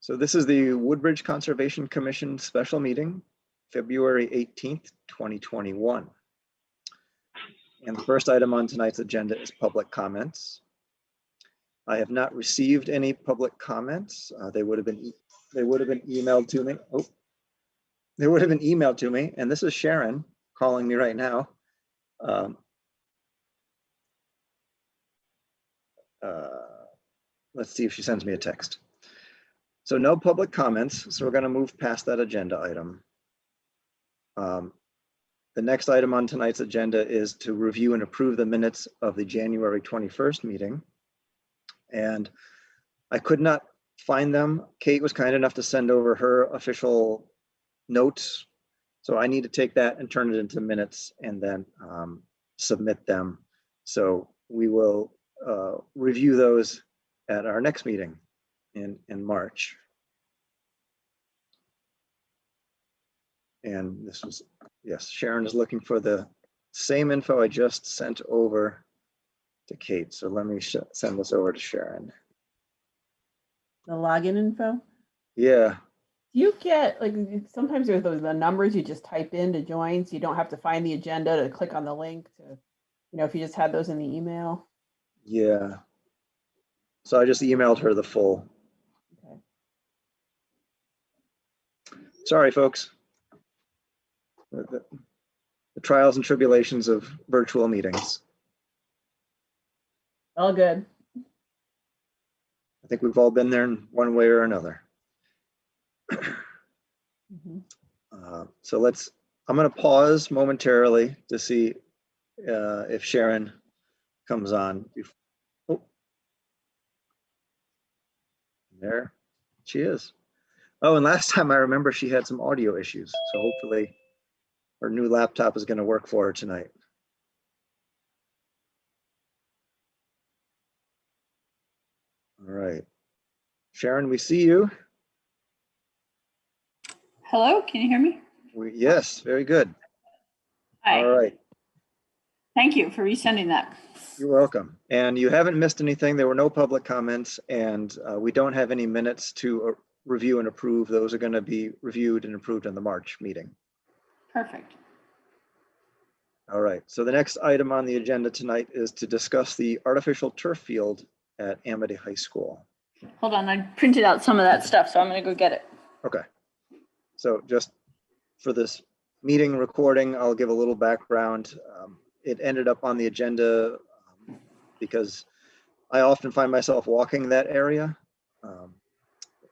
So this is the Woodbridge Conservation Commission special meeting, February 18th, 2021. And the first item on tonight's agenda is public comments. I have not received any public comments. They would have been emailed to me. Oh, they would have been emailed to me. And this is Sharon calling me right now. Let's see if she sends me a text. So no public comments. So we're going to move past that agenda item. The next item on tonight's agenda is to review and approve the minutes of the January 21st meeting. And I could not find them. Kate was kind enough to send over her official notes. So I need to take that and turn it into minutes and then submit them. So we will review those at our next meeting in March. And this was, yes, Sharon is looking for the same info I just sent over to Kate. So let me send this over to Sharon. The login info? Yeah. Do you get, like, sometimes there's the numbers you just type in to join, so you don't have to find the agenda to click on the link to, you know, if you just had those in the email? Yeah. So I just emailed her the full. Okay. Sorry, folks. The trials and tribulations of virtual meetings. All good. I think we've all been there in one way or another. So I'm going to pause momentarily to see if Sharon comes on. Oh, there she is. Oh, and last time I remember she had some audio issues. So hopefully her new laptop is going to work for her tonight. All right. Sharon, we see you. Hello, can you hear me? Yes, very good. Hi. All right. Thank you for resending that. You're welcome. And you haven't missed anything. There were no public comments, and we don't have any minutes to review and approve. Those are going to be reviewed and approved in the March meeting. Perfect. All right. So the next item on the agenda tonight is to discuss the artificial turf field at Amity High School. Hold on, I printed out some of that stuff, so I'm going to go get it. Okay. So just for this meeting recording, I'll give a little background. It ended up on the agenda because I often find myself walking that area.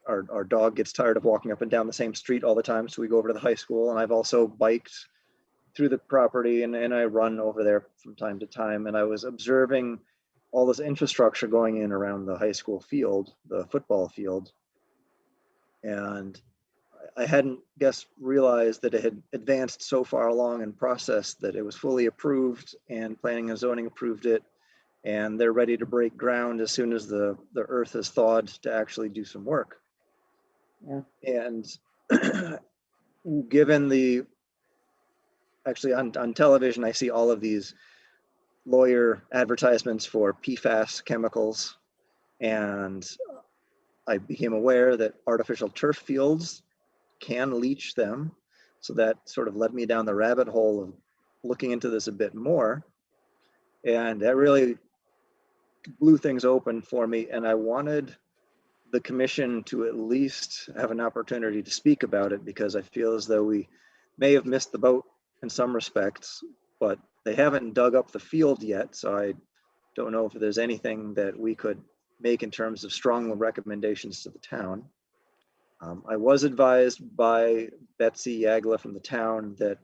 Our dog gets tired of walking up and down the same street all the time, so we go over to the high school, and I've also biked through the property and I run over there from time to time, and I was observing all this infrastructure going in around the high school field, the football field, and I hadn't realized that it had advanced so far along in process that it was fully approved and planning and zoning approved it, and they're ready to break ground as soon as the earth is thawed to actually do some work. Yeah. And given actually on television, I see all of these lawyer advertisements for PFAS chemicals, and I became aware that artificial turf fields can leach them. So that sort of led me down the rabbit hole of looking into this a bit more. And that really blew things open for me. And I wanted the commission to at least have an opportunity to speak about it, because I feel as though we may have missed the boat in some respects, but they haven't dug up the field yet. So I don't know if there's anything that we could make in terms of strong recommendations to the town. I was advised by Betsy Yagla from the town that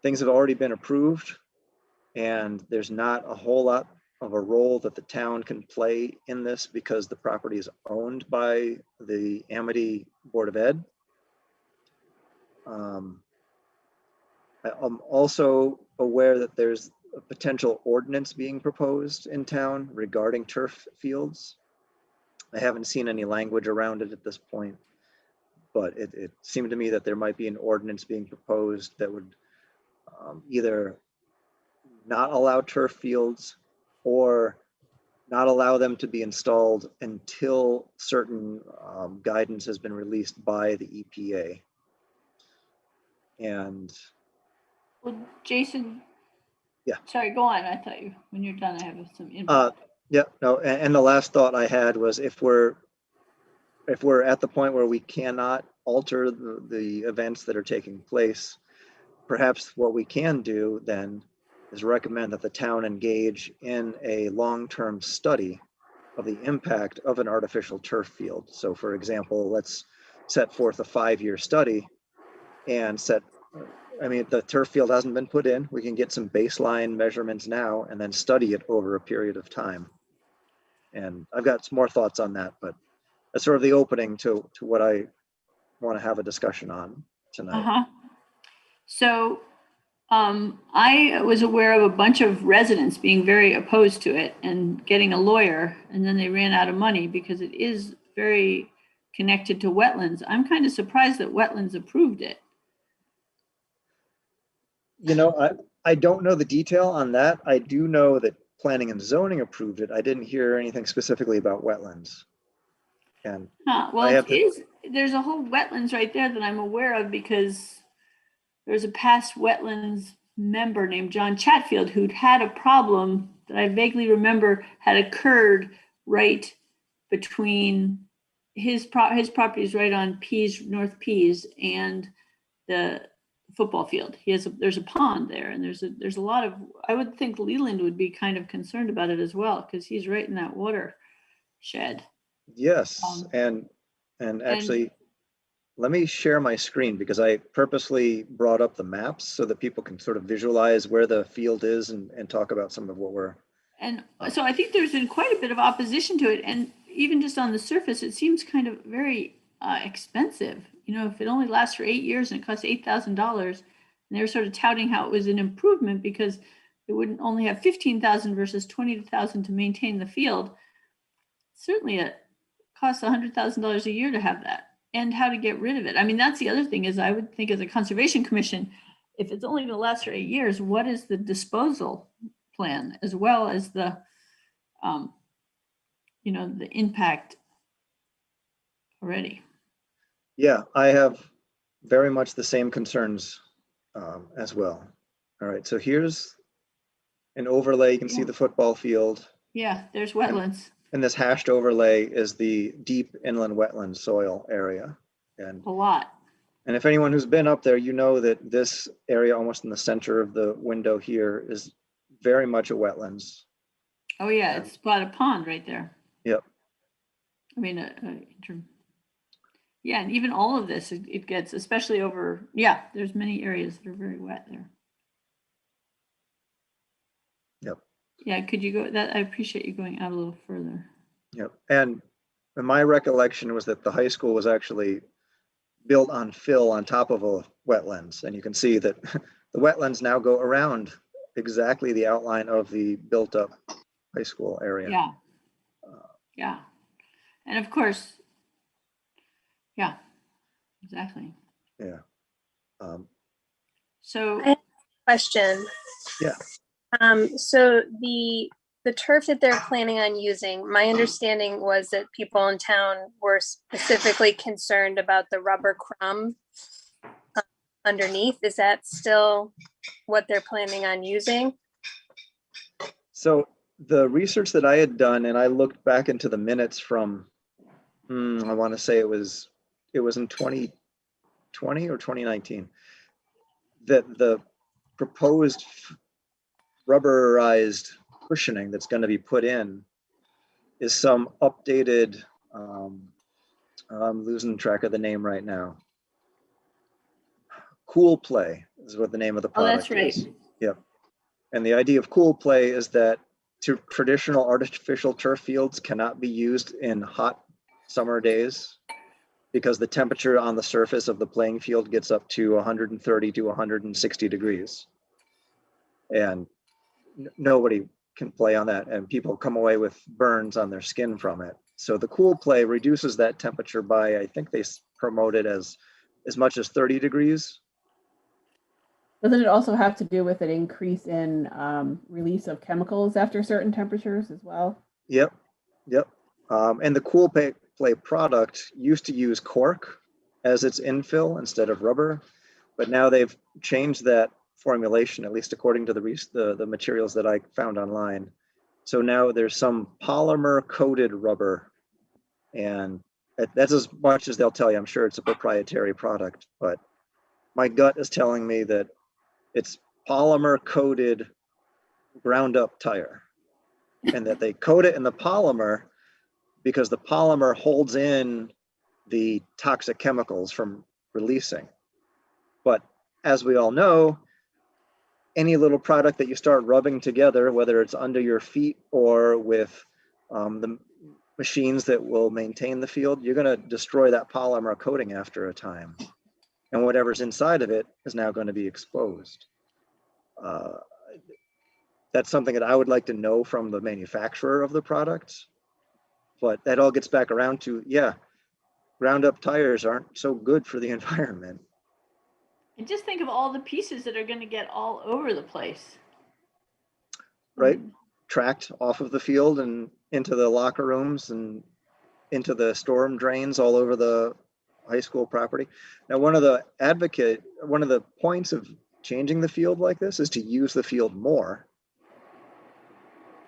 things have already been approved and there's not a whole lot of a role that the town can play in this because the property is owned by the Amity Board of Ed. I'm also aware that there's a potential ordinance being proposed in town regarding turf fields. I haven't seen any language around it at this point, but it seemed to me that there might be an ordinance being proposed that would either not allow turf fields or not allow them to be installed until certain guidance has been released by the EPA. And Well, Jason. Yeah. Sorry, go on. I thought you, when you're done, I have some input. yeah, no, and the last thought I had was if we're at the point where we cannot alter the events that are taking place, perhaps what we can do then is recommend that the town engage in a long-term study of the impact of an artificial turf field. So for example, let's set forth a 5-year study and the turf field hasn't been put in. We can get some baseline measurements now and then study it over a period of time. And I've got some more thoughts on that, but that's sort of the opening to what I want to have a discussion on tonight. Uh-huh. So I was aware of a bunch of residents being very opposed to it and getting a lawyer, and then they ran out of money because it is very connected to wetlands. I'm kind of surprised that wetlands approved it. You know, I don't know the detail on that. I do know that planning and zoning approved it. I didn't hear anything specifically about wetlands. And Well, there's a whole wetlands right there that I'm aware of because there's a past wetlands member named John Chatfield who'd had a problem that I vaguely remember had occurred right between his property is right on North Pease and the football field. There's a pond there, and there's a lot of, I would think Leland would be kind of concerned about it as well because he's right in that watershed. Yes, and actually, let me share my screen because I purposely brought up the maps so that people can sort of visualize where the field is and talk about some of what we're. And so I think there's been quite a bit of opposition to it. And even just on the surface, it seems kind of very expensive. You know, if it only lasts for 8 years and it costs $8,000, and they were sort of touting how it was an improvement because it wouldn't only have 15,000 versus 20,000 to maintain the field. Certainly it costs $100,000 a year to have that, and how to get rid of it. I mean, that's the other thing is I would think as a conservation commission, if it's only going to last for 8 years, what is the disposal plan as well as the, the impact already? Yeah, I have very much the same concerns as well. All right, so here's an overlay. You can see the football field. Yeah, there's wetlands. And this hashed overlay is the deep inland wetland soil area. And a lot. And if anyone who's been up there, you know that this area almost in the center of the window here is very much a wetlands. Oh yeah, it's got a pond right there. Yep. I mean, yeah, and even all of this, it gets, especially over, there's many areas that are very wet there. Yep. Yeah, could you go, I appreciate you going out a little further. Yep. And my recollection was that the high school was actually built on fill on top of a wetlands. And you can see that the wetlands now go around exactly the outline of the built up high school area. Yeah. Yeah. And of course, yeah, exactly. Yeah. So I have a question. Yeah. So the turf that they're planning on using, my understanding was that people in town were specifically concerned about the rubber crumb underneath. Is that still what they're planning on using? So the research that I had done, and I looked back into the minutes from, I want to say it was in 2020 or 2019, that the proposed rubberized cushioning that's going to be put in is some updated, I'm losing track of the name right now. Cool Play is what the name of the product that's right. is. Yep. And the idea of Cool Play is that traditional artificial turf fields cannot be used in hot summer days because the temperature on the surface of the playing field gets up to 130 to 160 degrees. And nobody can play on that, and people come away with burns on their skin from it. So the Cool Play reduces that temperature by, I think they promote it as much as 30 degrees. Doesn't it also have to do with an increase in release of chemicals after certain temperatures as well? Yep, yep. And the Cool Play product used to use cork as its infill instead of rubber, but now they've changed that formulation, at least according to the materials that I found online. So now there's some polymer coated rubber, and that's as much as they'll tell you. I'm sure it's a proprietary product, but my gut is telling me that it's polymer coated ground up tire, and that they coat it in the polymer because the polymer holds in the toxic chemicals from releasing. But as we all know, any little product that you start rubbing together, whether it's under your feet or with the machines that will maintain the field, you're going to destroy that polymer coating after a time. And whatever's inside of it is now going to be exposed. That's something that I would like to know from the manufacturer of the product. But that all gets back around to, yeah, ground up tires aren't so good for the environment. And just think of all the pieces that are going to get all over the place. Right? Tracked off of the field and into the locker rooms and into the storm drains all over the high school property. Now, one of the points of changing the field like this is to use the field more,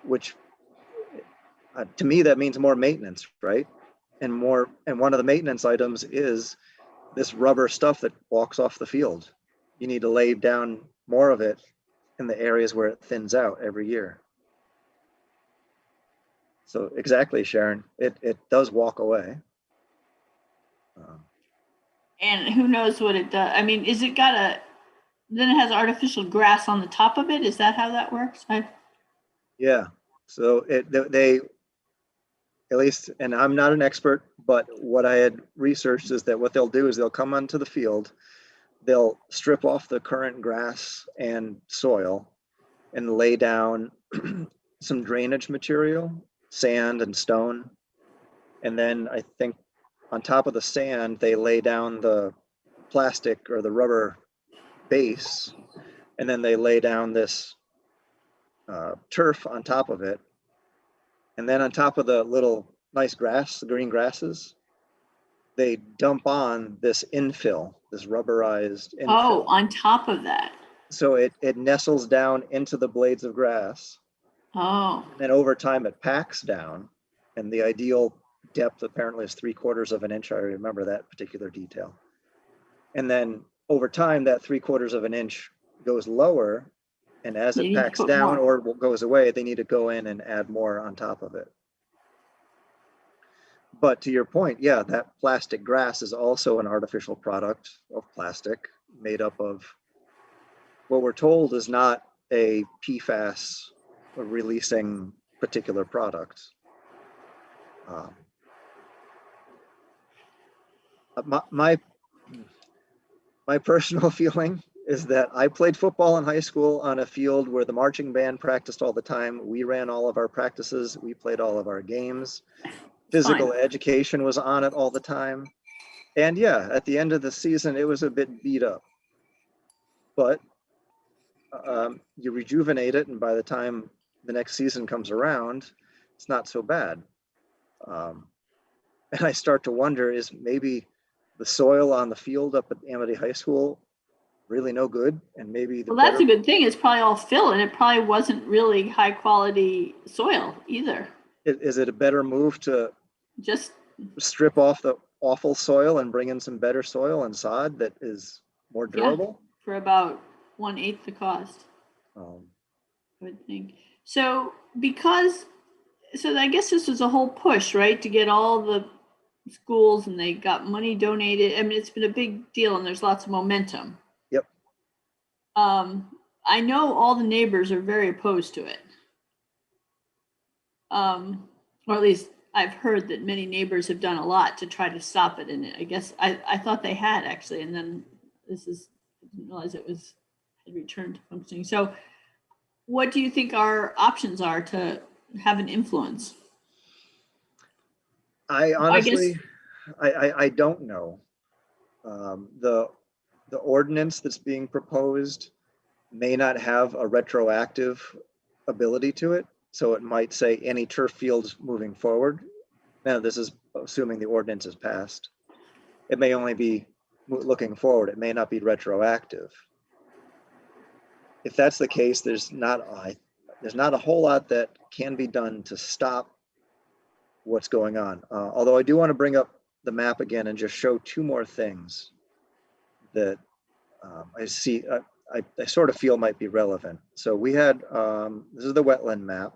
which to me, that means more maintenance, right? And one of the maintenance items is this rubber stuff that walks off the field. You need to lay down more of it in the areas where it thins out every year. So exactly, Sharon, it does walk away. And who knows what it does? I mean, is it got then it has artificial grass on the top of it? Is that how that works? Yeah. So they at least, and I'm not an expert, but what I had researched is that what they'll do is they'll come onto the field, they'll strip off the current grass and soil and lay down some drainage material, sand and stone. And then I think on top of the sand, they lay down the plastic or the rubber base, and then they lay down this turf on top of it. And then on top of the little nice grass, the green grasses, they dump on this infill, this rubberized infill. Oh, on top of that. So it nestles down into the blades of grass. Oh. And then over time it packs down, and the ideal depth apparently is 3/4 of an inch. I remember that particular detail. And then over time, that 3/4 of an inch goes lower, and as it packs down or goes away, they need to go in and add more on top of it. But to your point, yeah, that plastic grass is also an artificial product of plastic made up of what we're told is not a PFAS releasing particular product. My personal feeling is that I played football in high school on a field where the marching band practiced all the time. We ran all of our practices. We played all of our games. Physical education was on it all the time. And yeah, at the end of the season, it was a bit beat up. But you rejuvenate it, and by the time the next season comes around, it's not so bad. And I start to wonder, is maybe the soil on the field up at Amity High School really no good? And maybe that's a good thing. It's probably all fill, and it probably wasn't really high quality soil either. Is it a better move to just strip off the awful soil and bring in some better soil and sod that is more durable? Yeah, for about 1/8 the cost. I would think. So I guess this was a whole push, right, to get all the schools, and they got money donated. I mean, it's been a big deal, and there's lots of momentum. Yep. I know all the neighbors are very opposed to it. Or at least I've heard that many neighbors have done a lot to try to stop it. And I guess I thought they had actually, and then I didn't realize it had returned to functioning. So what do you think our options are to have an influence? I honestly, I don't know. The ordinance that's being proposed may not have a retroactive ability to it. So it might say any turf fields moving forward. Now, this is assuming the ordinance is passed. It may only be looking forward. It may not be retroactive. If that's the case, there's not a whole lot that can be done to stop what's going on. Although I do want to bring up the map again and just show two more things that I see, I sort of feel might be relevant. So we had, this is the wetland map.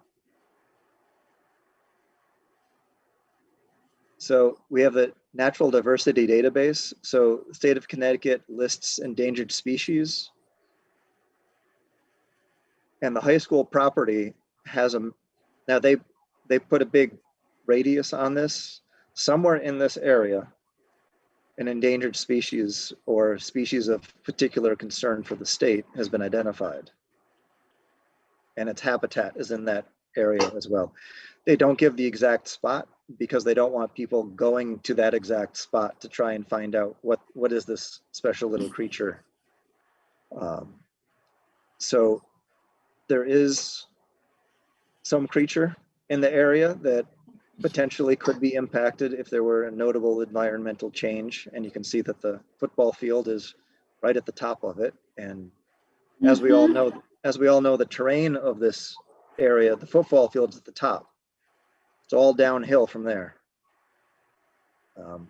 So we have the natural diversity database. So the state of Connecticut lists endangered species. And the high school property has now they put a big radius on this. Somewhere in this area, an endangered species or species of particular concern for the state has been identified. And its habitat is in that area as well. They don't give the exact spot because they don't want people going to that exact spot to try and find out what is this special little creature. So there is some creature in the area that potentially could be impacted if there were a notable environmental change. And you can see that the football field is right at the top of it. And as we all know, the terrain of this area, the football field's at the top. It's all downhill from there.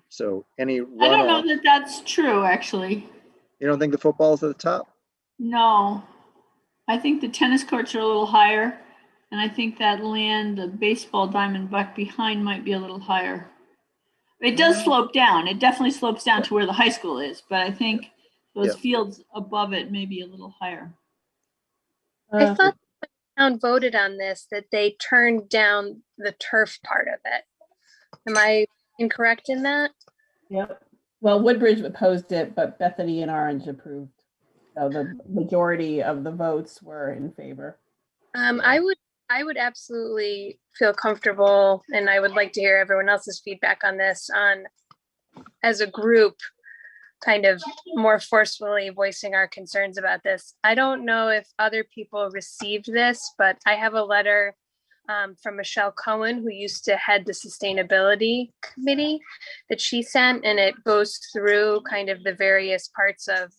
So any runoff, I don't know that that's true, actually. You don't think the football's at the top? No, I think the tennis courts are a little higher. And I think that land, the baseball diamond back behind might be a little higher. It does slope down. It definitely slopes down to where the high school is, but I think those fields above it may be a little higher. I thought the town voted on this, that they turned down the turf part of it. Am I incorrect in that? Yep. Well, Woodbridge opposed it, but Bethany and Orange approved. So the majority of the votes were in favor. I would absolutely feel comfortable, and I would like to hear everyone else's feedback on this, on as a group kind of more forcefully voicing our concerns about this. I don't know if other people received this, but I have a letter from Michelle Cohen, who used to head the sustainability committee, that she sent, and it goes through kind of the various parts of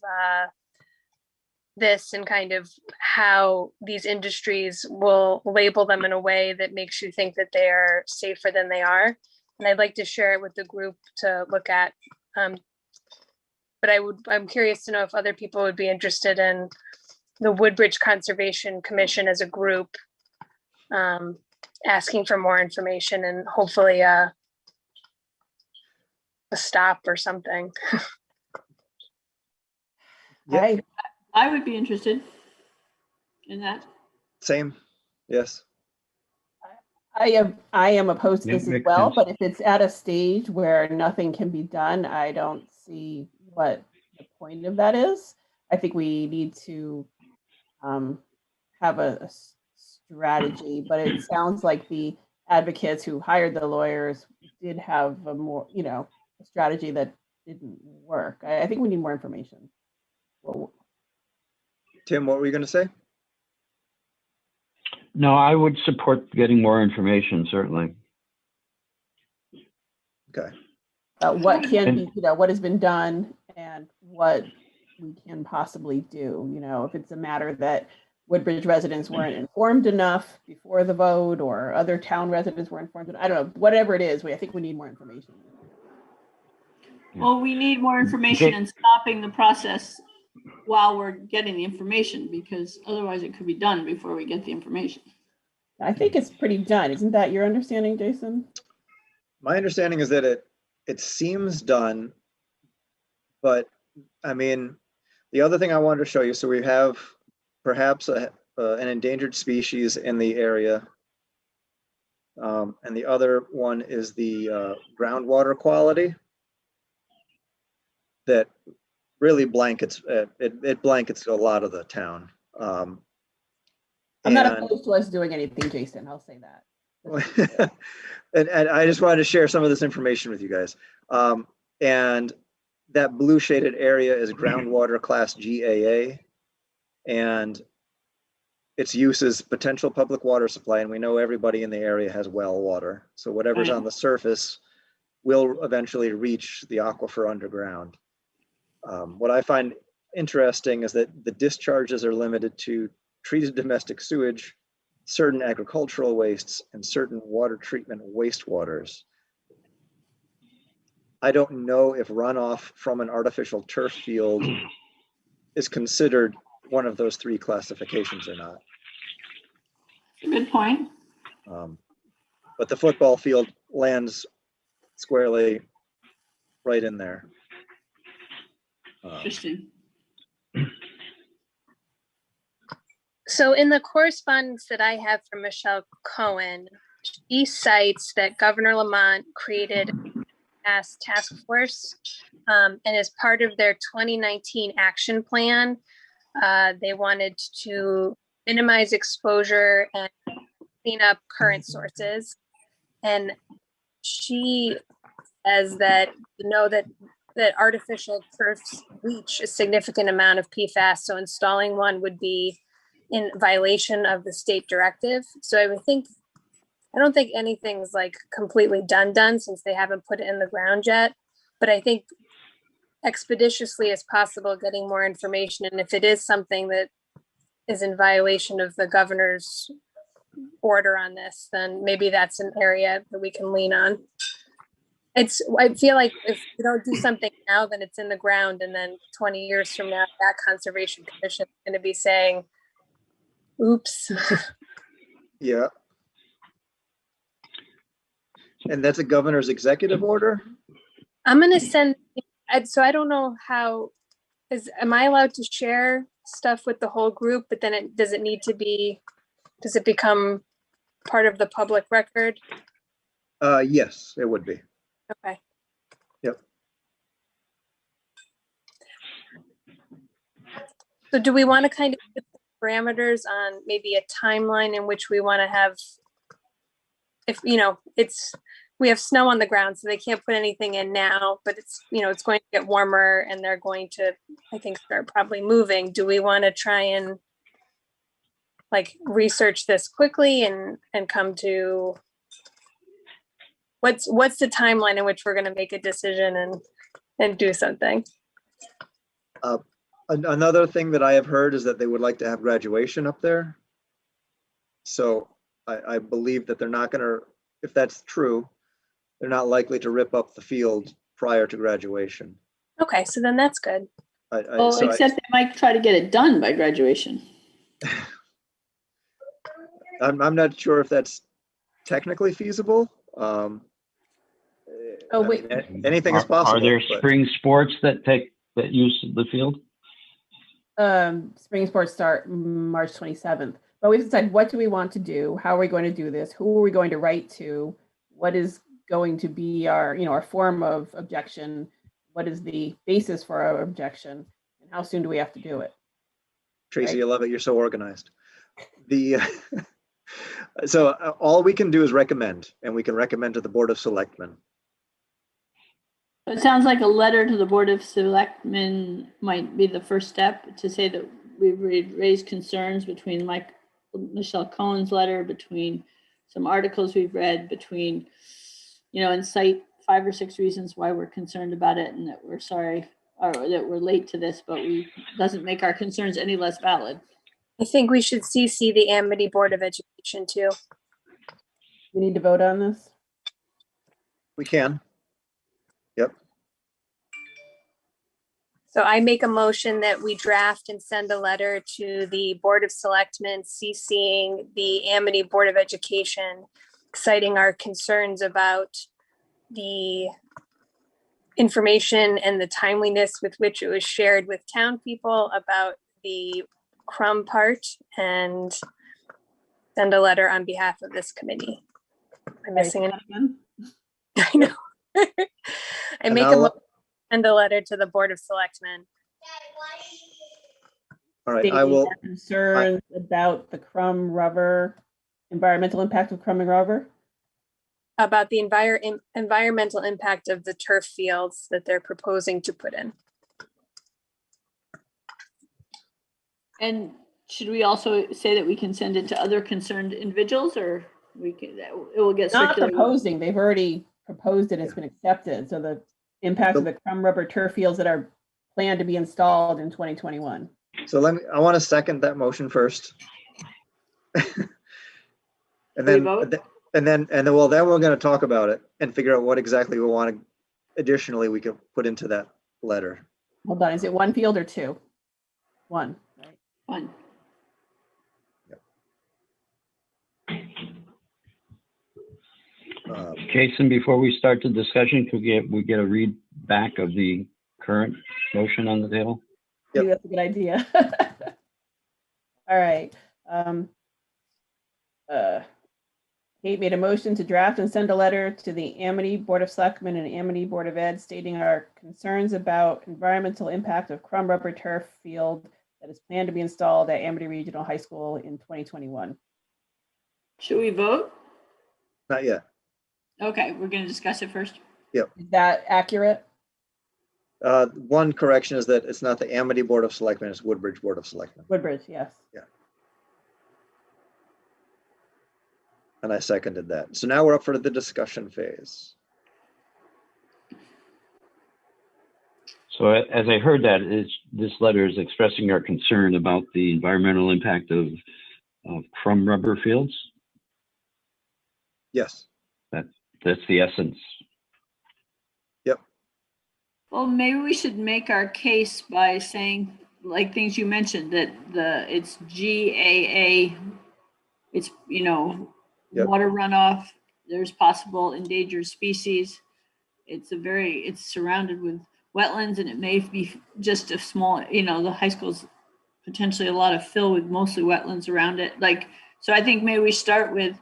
this and kind of how these industries will label them in a way that makes you think that they are safer than they are. And I'd like to share it with the group to look at. But I'm curious to know if other people would be interested in the Woodbridge Conservation Commission as a group, asking for more information and hopefully a stop or something. Yeah. I would be interested in that. Same, yes. I am opposed to Yeah, this as makes well, sense. but if it's at a stage where nothing can be done, I don't see what the point of that is. I think we need to have a strategy, but it sounds like the advocates who hired the lawyers did have a more, a strategy that didn't work. I think we need more information. Well, Tim, what were you going to say? No, I would support getting more information, certainly. Okay. what can be, what has been done and what we can possibly do. If it's a matter that Woodbridge residents weren't informed enough before the vote, or other town residents were informed. I don't know, whatever it is, I think we need more information. Well, we need more information and stopping the process while we're getting the information, because otherwise it could be done before we get the information. I think it's pretty done. Isn't that your understanding, Jason? My understanding is that it seems done, but I mean, the other thing I wanted to show you, so we have perhaps an endangered species in the area. And the other one is the groundwater quality that really blankets, it blankets a lot of the town. I'm not opposed to us doing anything, Jason, I'll say that. and I just wanted to share some of this information with you guys. And that blue shaded area is groundwater class GAA. And its use as potential public water supply, and we know everybody in the area has well water. So whatever's Right. on the surface will eventually reach the aquifer underground. What I find interesting is that the discharges are limited to treated domestic sewage, certain agricultural wastes, and certain water treatment wastewaters. I don't know if runoff from an artificial turf field is considered one of those three classifications or not. Good point. But the football field lands squarely right in there. Interesting. So in the correspondence that I have from Michelle Cohen, she cites that Governor Lamont created a task force, and as part of their 2019 action plan, they wanted to minimize exposure and clean up current sources. And she says that that artificial turfs leach a significant amount of PFAS, so installing one would be in violation of the state directive. So I don't think anything's like completely done since they haven't put it in the ground yet. But I think expeditiously as possible, getting more information. And if it is something that is in violation of the governor's order on this, then maybe that's an area that we can lean on. I feel like if we don't do something now, then it's in the ground, and then 20 years from now, that conservation commission is going to be saying, oops. Yeah. And that's a governor's executive order? I'm going to send, so I don't know am I allowed to share stuff with the whole group, but then does it become part of the public record? Yes, it would be. Okay. Yep. So do we want to kind of put parameters on maybe a timeline in which we want to have, if, we have snow on the ground, so they can't put anything in now, but it's going to get warmer and they're going to, I think, start probably moving. Do we want to try and like research this quickly and come to what's the timeline in which we're going to make a decision and do something? Another thing that I have heard is that they would like to have graduation up there. So I believe that they're not going to, if that's true, they're not likely to rip up the field prior to graduation. Okay, so then that's good. Except they might try to get it done by graduation. I'm not sure if that's technically feasible. Wait. Anything is possible. Are there but spring sports that use the field? Spring sports start March 27th. But we decided, what do we want to do? How are we going to do this? Who are we going to write to? What is going to be our form of objection? What is the basis for our objection? And how soon do we have to do it? Tracy, Right. I love it. You're so organized. So all we can do is recommend, and we can recommend to the Board of Selectmen. It sounds like a letter to the Board of Selectmen might be the first step, to say that we've raised concerns between, like Michelle Cohen's letter, between some articles we've read, between, and cite 5 or 6 reasons why we're concerned about it, and that we're sorry, or that we're late to this, but doesn't make our concerns any less valid. I think we should CC the Amity Board of Education too. We need to vote on this? We can. Yep. So I make a motion that we draft and send a letter to the Board of Selectmen, CCing the Amity Board of Education, citing our concerns about the information and the timeliness with which it was shared with town people about the crumb part, and send a letter on behalf of this committee. I'm missing anything. I know. I make a motion and a letter to the Board of Selectmen. All right, I will. Concerns about the crumb rubber, environmental impact of crumb and rubber? About the environmental impact of the turf fields that they're proposing to put in. And should we also say that we can send it to other concerned individuals, or we can, it will get Not circulated? proposing, they've already proposed it, it's been accepted. So the impact of the crumb rubber turf fields that are planned to be installed in 2021. So I want to second that motion first. And then, vote? then we're going to talk about it and figure out what exactly we want to, additionally, we can put into that letter. Hold on, is it one field or two? One, right? One. Jason, before we start the discussion, could we get a read back of the current motion on the table? I think that's a good idea. All right. Kate made a motion to draft and send a letter to the Amity Board of Selectmen and Amity Board of Ed stating our concerns about environmental impact of crumb rubber turf field that is planned to be installed at Amity Regional High School in 2021. Should we vote? Not yet. Okay, we're going to discuss it first. Is that accurate? One correction is that it's not the Amity Board of Selectmen, it's Woodbridge Board of Selectmen. Woodbridge, yes. Yeah. And I seconded that. So now we're up for the discussion phase. So as I heard that, this letter is expressing our concern about the environmental impact of crumb rubber fields. Yes. That's the essence. Yep. Well, maybe we should make our case by saying, like things you mentioned, that it's GAA, it's, Yep. water runoff, there's possible endangered species. It's surrounded with wetlands, and it may be just a small, the high school's potentially a lot of fill with mostly wetlands around it. So I think maybe we start with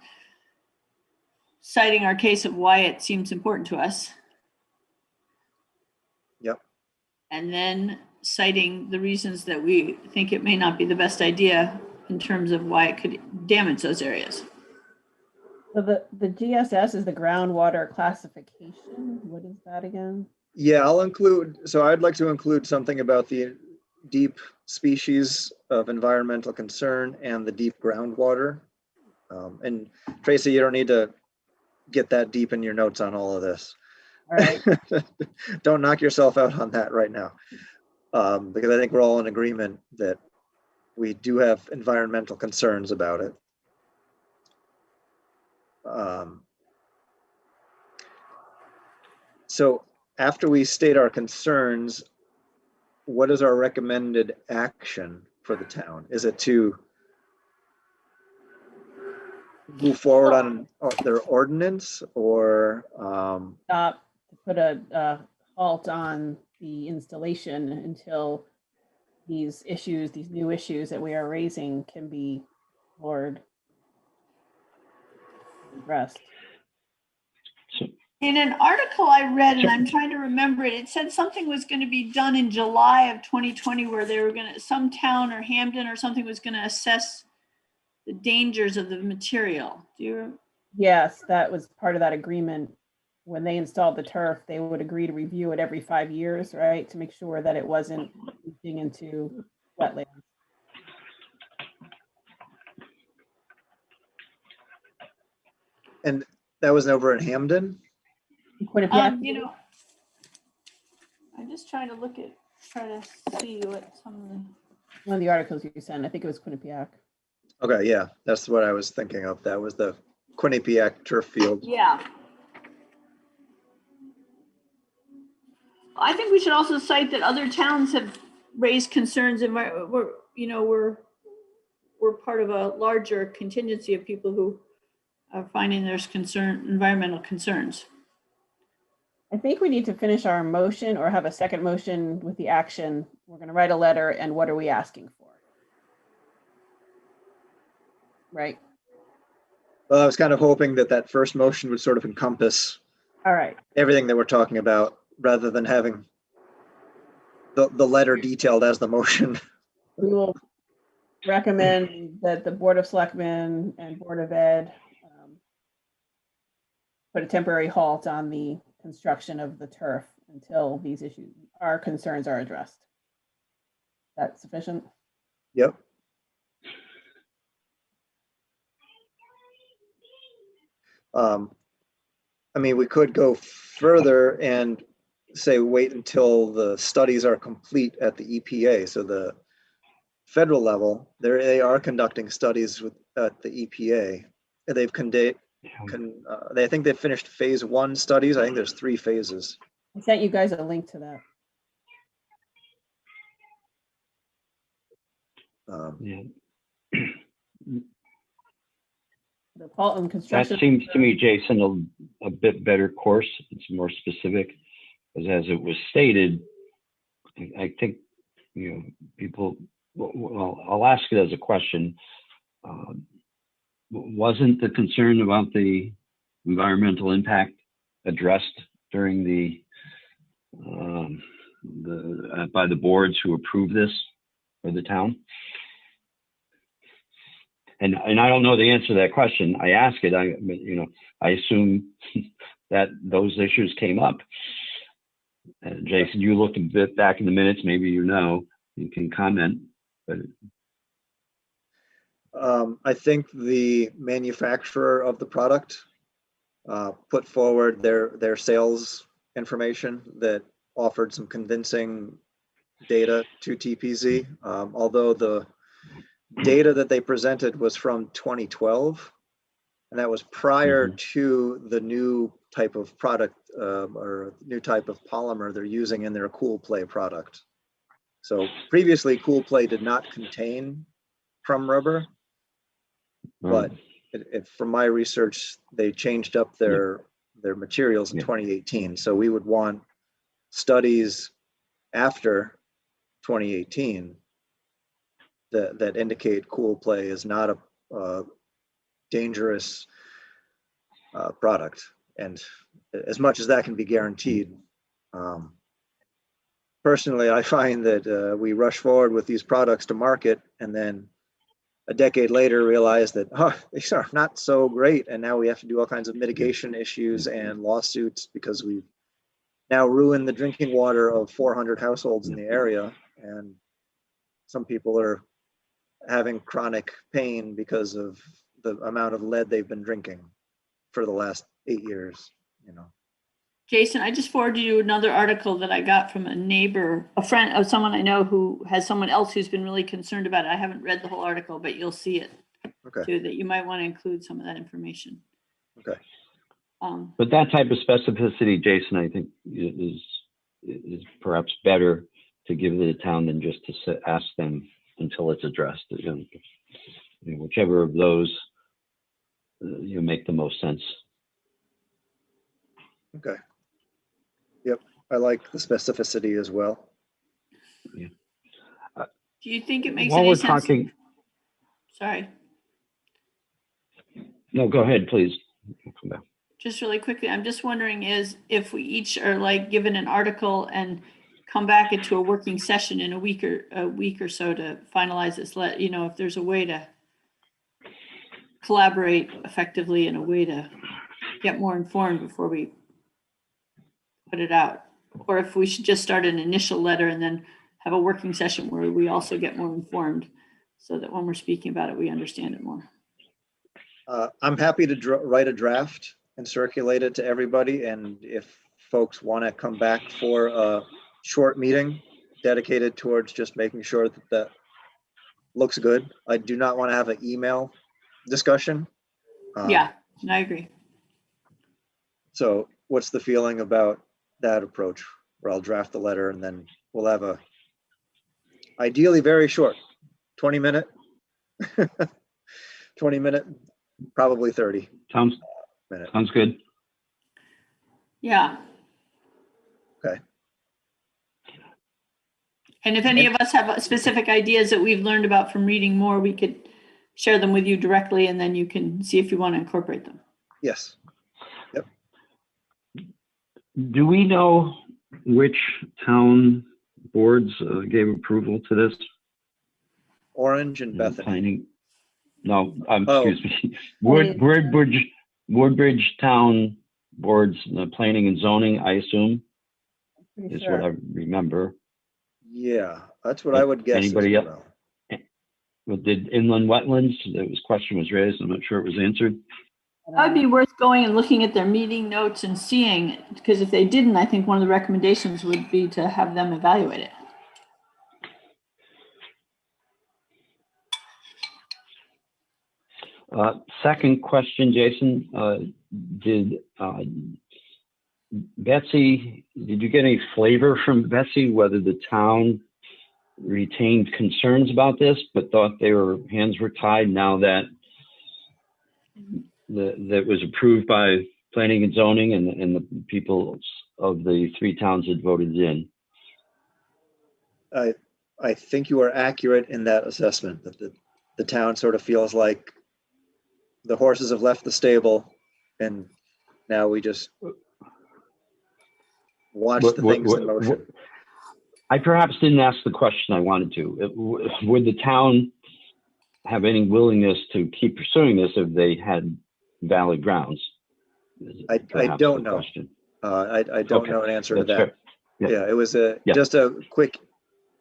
citing our case of why it seems important to us. Yep. And then citing the reasons that we think it may not be the best idea in terms of why it could damage those areas. So the GSS is the groundwater classification. What is that again? Yeah, I'd like to include something about the deep species of environmental concern and the deep groundwater. And Tracy, you don't need to get that deep in your notes on all of this. All right. Don't knock yourself out on that right now. Because I think we're all in agreement that we do have environmental concerns about it. So after we state our concerns, what is our recommended action for the town? Is it to move forward on their ordinance, or Stop, put a halt on the installation until these new issues that we are raising can be explored, addressed? In an article I read, and I'm trying to remember it, it said something was going to be done in July of 2020 where they were some town or Hamden or something was going to assess the dangers of the material. Yes, that was part of that agreement. When they installed the turf, they would agree to review it every 5 years, right? To make sure that it wasn't leaching into wetlands. and that was over in Hamden? Quinnipiac? I'm just trying to try to see what some of the. One of the articles you sent, I think it was Quinnipiac. Okay, yeah, that's what I was thinking of. That was the Quinnipiac turf field. Yeah. I think we should also cite that other towns have raised concerns, and we're part of a larger contingency of people who are finding there's environmental concerns. I think we need to finish our motion or have a second motion with the action. We're going to write a letter, and what are we asking for? Right. Well, I was kind of hoping that first motion would sort of encompass All right. everything that we're talking about, rather than having the letter detailed as the motion. We will recommend that the Board of Selectmen and Board of Ed put a temporary halt on the construction of the turf until these our concerns are addressed. Is that sufficient? Yep. I mean, we could go further and say wait until the studies are complete at the EPA. So the federal level, they are conducting studies at the EPA. They've I think they've finished phase 1 studies. I think there's 3 phases. I sent you guys a link to that. Yeah. The Paulton That construction. seems to me, Jason, a bit better course. It's more specific, because as it was stated, I think, you know, people, well, I'll ask it as a question. Wasn't the concern about the environmental impact addressed during by the boards who approved this for the town? And I don't know the answer to that question. I ask it. I assume that those issues came up. And Jason, you looked a bit back in the minutes. Maybe you can comment. But I think the manufacturer of the product put forward their sales information that offered some convincing data to TPZ. Although the data that they presented was from 2012, and that was prior to the new type of product or new type of polymer they're using in their Cool Play product. So previously, Cool Play did not contain crumb rubber, but from my research, they changed up their materials in 2018. So we would want studies after 2018 that indicate Cool Play is not a dangerous product. And as much as that can be guaranteed, personally, I find that we rush forward with these products to market, and then a decade later realize that, these are not so great. And now we have to do all kinds of mitigation issues and lawsuits because we've now ruined the drinking water of 400 households in the area. And some people are having chronic pain because of the amount of lead they've been drinking for the last 8 years, you know. Jason, I just forwarded you another article that I got from a neighbor, a friend of someone I know who has someone else who's been really concerned about it. I haven't read the whole article, but you'll see it too, that you might want to include some of that information. Okay. But that type of specificity, Jason, I think is perhaps better to give to the town than just to ask them until it's addressed. Whichever of those make the most sense. Okay. Yep, I like the specificity as well. Yeah. Do you think it makes While any we're sense? talking, Sorry. No, go ahead, please. Come back. Just really quickly, I'm just wondering if we each are like given an article and come back into a working session in a week or so to finalize this. If there's a way to collaborate effectively and a way to get more informed before we put it out, or if we should just start an initial letter and then have a working session where we also get more informed, so that when we're speaking about it, we understand it more. I'm happy to write a draft and circulate it to everybody. And if folks want to come back for a short meeting dedicated towards just making sure that looks good. I do not want to have an email discussion. Yeah, I agree. So what's the feeling about that approach, where I'll draft the letter and then we'll have ideally very short, 20-minute, 20-minute, probably 30 minutes. Sounds good. Yeah. Okay. And if any of us have specific ideas that we've learned about from reading more, we could share them with you directly, and then you can see if you want to incorporate them. Yes. Yep. Do we know which town boards gave approval to this? Orange and Bethany. Planning. No, excuse me. Woodbridge Town Boards, planning and zoning, I assume, is what I remember. Yeah, that's what I would guess. Anybody else? Well, did inland wetlands? The question was raised. I'm not sure it was answered. That'd be worth going and looking at their meeting notes and seeing, because if they didn't, I think one of the recommendations would be to have them evaluate it. Second question, Jason, did Betsy, did you get any flavor from Betsy whether the town retained concerns about this, but thought their hands were tied now that that was approved by planning and zoning and the people of the 3 towns had voted in? I think you are accurate in that assessment, that the town sort of feels like the horses have left the stable and now we just watch the things in motion. I perhaps didn't ask the question I wanted to. Would the town have any willingness to keep pursuing this if they had valid grounds? I don't know. I don't know an answer to that. Yeah, it was just a quick,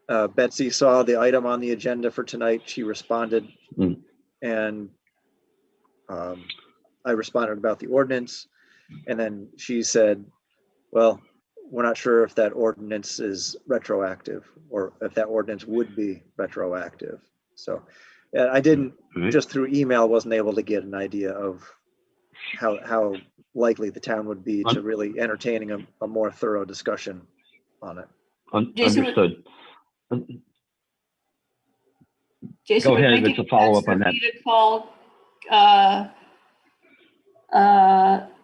Betsy saw the item on the agenda for tonight. She responded and I responded about the ordinance. And then she said, well, we're not sure if that ordinance is retroactive or if that ordinance would be retroactive. So I didn't, just through email, wasn't able to get an idea of how likely the town would be to really entertaining a more thorough discussion on it. Understood. Jason, go ahead, it's a follow-up on that. To call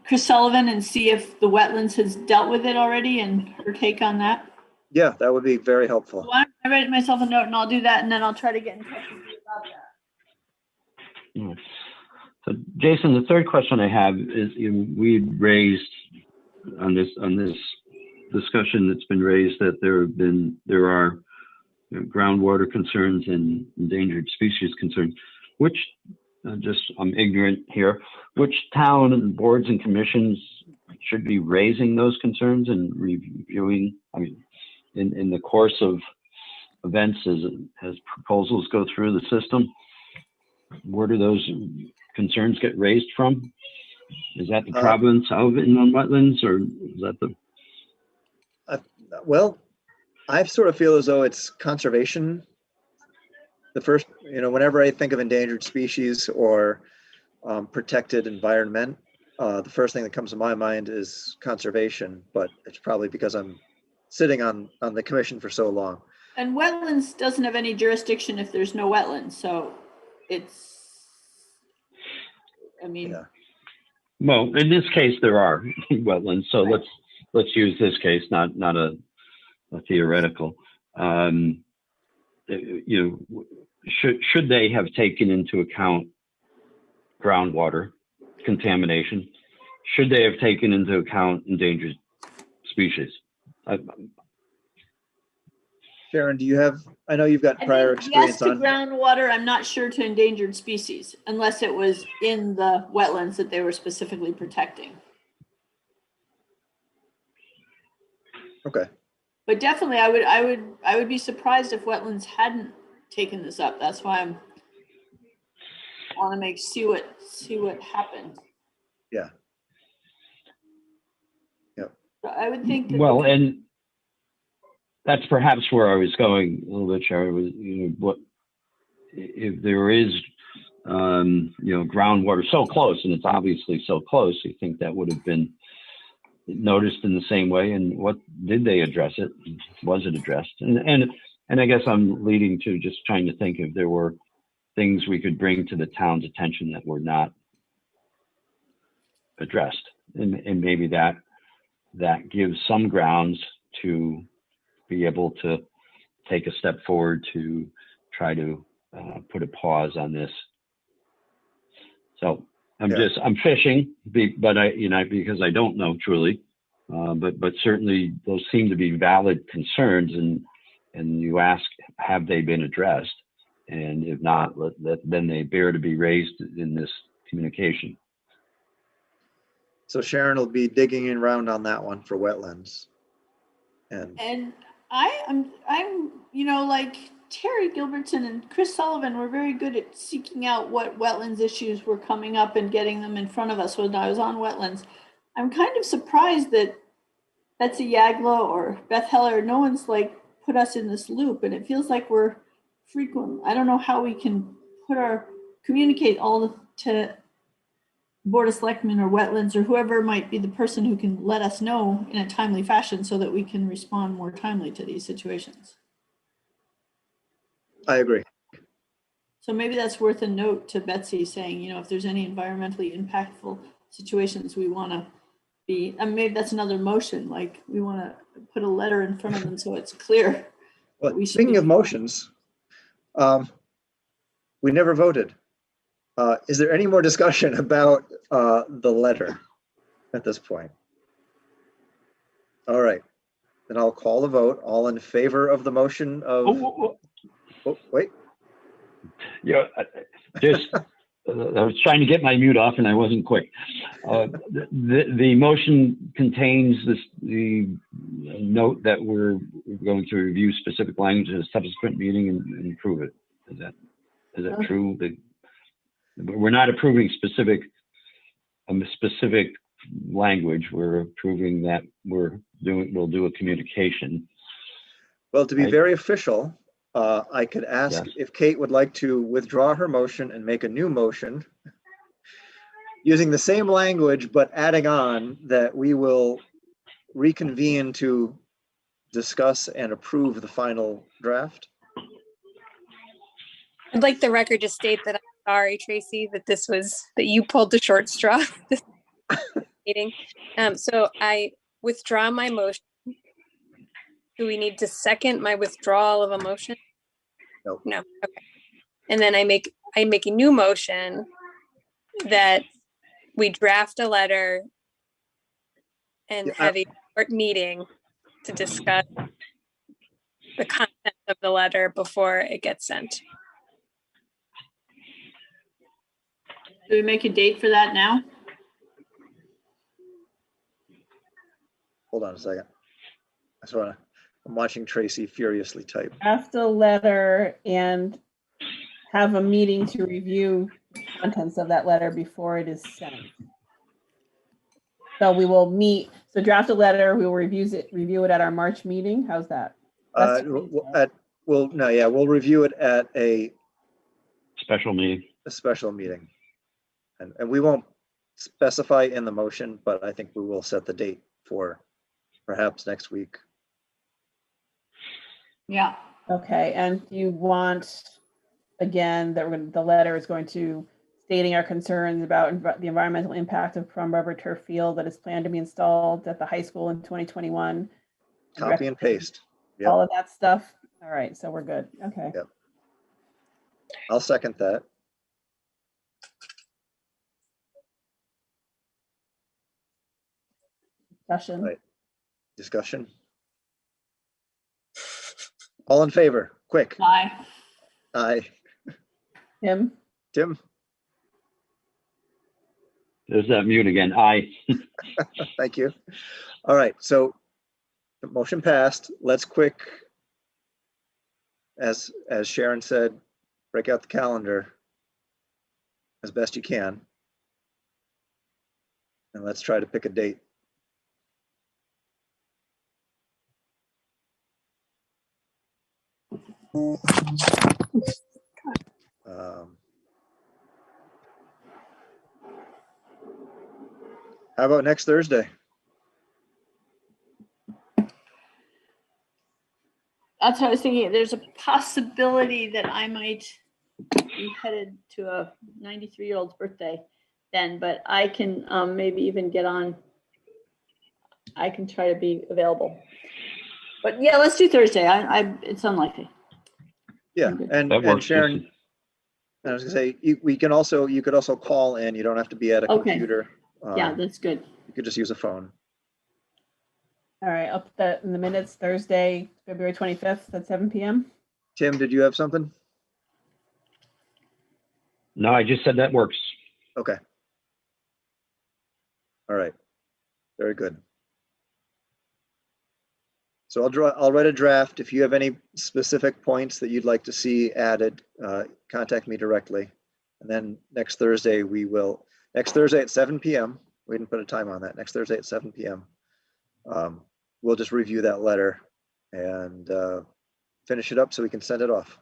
Chris Sullivan and see if the wetlands has dealt with it already and her take on that? Yeah, that would be very helpful. So I write myself a note and I'll do that, and then I'll try to get in touch with you about that. So Jason, the third question I have is, we raised on this discussion that's been raised that there are groundwater concerns and endangered species concerns. Which, I'm ignorant here, which town and boards and commissions should be raising those concerns and reviewing? I mean, in the course of events as proposals go through the system, where do those concerns get raised from? Is that the province of inland wetlands, or is that the? Well, I sort of feel as though it's conservation. The first, whenever I think of endangered species or protected environment, the first thing that comes to my mind is conservation, but it's probably because I'm sitting on the commission for so long. And wetlands doesn't have any jurisdiction if there's no wetlands, so it's, I mean. Yeah. Well, in this case, there are wetlands, so right. let's use this case, not a theoretical. Should they have taken into account groundwater contamination? Should they have taken into account endangered species? Sharon, do you have? I know you've got prior experience on groundwater. I'm not sure to endangered species, unless it was in the wetlands that they were specifically protecting. Okay. But definitely, I would be surprised if wetlands hadn't taken this up. That's why I want to see what happened. Yeah. Yep. So I would think that. Well, and that's perhaps where I was going a little bit, Sharon. Was what if there is groundwater so close, and it's obviously so close. You think that would have been noticed in the same way, and what did they address it? Was it addressed? And I guess I'm leading to just trying to think if there were things we could bring to the town's attention that were not addressed, and maybe that gives some grounds to be able to take a step forward to try to put a pause on this. So I'm fishing, but because I don't know truly, but certainly those seem to be valid concerns, and you ask, have they been addressed? And if not, then they bear to be raised in this communication. So Sharon will be digging around on that one for wetlands. And I'm like Terry Gilbertson and Chris Sullivan were very good at seeking out what wetlands issues were coming up and getting them in front of us when I was on wetlands. I'm kind of surprised that Betsy Yagla or Beth Heller, no one's like put us in this loop, and it feels like we're frequent. I don't know how we can communicate all to Board of Selectmen or wetlands or whoever might be the person who can let us know in a timely fashion so that we can respond more timely to these situations. I agree. So maybe that's worth a note to Betsy saying, you know, if there's any environmentally impactful situations we want to be, and maybe that's another motion, like we want to put a letter in front of them so it's clear. Well, speaking of motions, we never voted. Is there any more discussion about the letter at this point? All right, then I'll call the vote. All in favor of the motion of, oh, wait. Yeah, just I was trying to get my mute off and I wasn't quick. The motion contains the note that we're going to review specific language in a subsequent meeting and improve it. Is that true? We're not approving specific language. We're approving that we'll do a communication. Well, to be very official, I could ask if Kate would like to withdraw her motion and make a new motion using the same language, but adding on that we will reconvene to discuss and approve the final draft. I'd like the record to state that I'm sorry, Tracy, that you pulled the short straw this meeting. So I withdraw my motion. Do we need to second my withdrawal of a motion? No. Okay. And then I make a new motion that we draft a letter and have a short meeting to discuss the content of the letter before it gets sent. Do we make a date for that now? Hold on a second. I'm watching Tracy furiously type. Draft a letter and have a meeting to review the contents of that letter before it is sent. So we will meet. So draft a letter. We will review it at our March meeting. How's that? We'll review it at a special meeting. And we won't specify in the motion, but I think we will set the date for perhaps next week. Yeah. Okay. And you want, again, that the letter is going to stating our concerns about the environmental impact of Crumb Rubber Turf Field that is planned to be installed at the high school in 2021. Copy and paste. Yep. All of that stuff. All right. So we're good. Okay. Yep. I'll second that. Discussion. Right. Discussion. All in favor? Quick. Aye. Aye. Tim? There's that mute again. Aye. Thank you. All right. So the motion passed. Let's quick, as Sharon said, break out the calendar as best you can. And let's try to pick a date. How about next Thursday? That's what I was thinking. There's a possibility that I might be headed to a 93-year-old's birthday then, but I can maybe even get on. I can try to be available. But yeah, let's do Thursday. It's unlikely. Yeah, and Sharon, I was gonna say you could also call in. You don't have to be at a computer. Yeah, that's good. You could just use a phone. All right, I'll put that in the minutes. Thursday, February 25th at 7 p.m. Tim, did you have something? No, I just said that works. Okay. All right. Very good. So I'll write a draft. If you have any specific points that you'd like to see added, contact me directly. And then next Thursday at 7 p.m. We didn't put a time on that. Next Thursday at 7 p.m. We'll just review that letter and finish it up so we can send it off.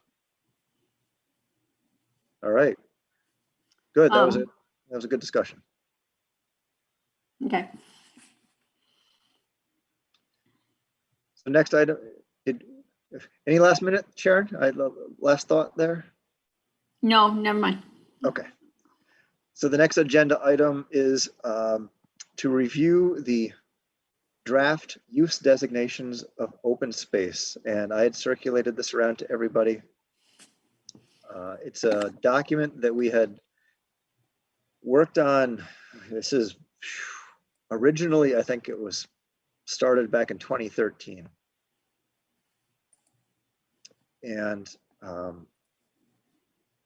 All right. Good. That was it. That was a good discussion. Okay. So next item, any last minute, Sharon? Last thought there? No, never mind. Okay. So the next agenda item is to review the draft use designations of open space. And I had circulated this around to everybody. It's a document that we had worked on. This is originally, I think it was started back in 2013. And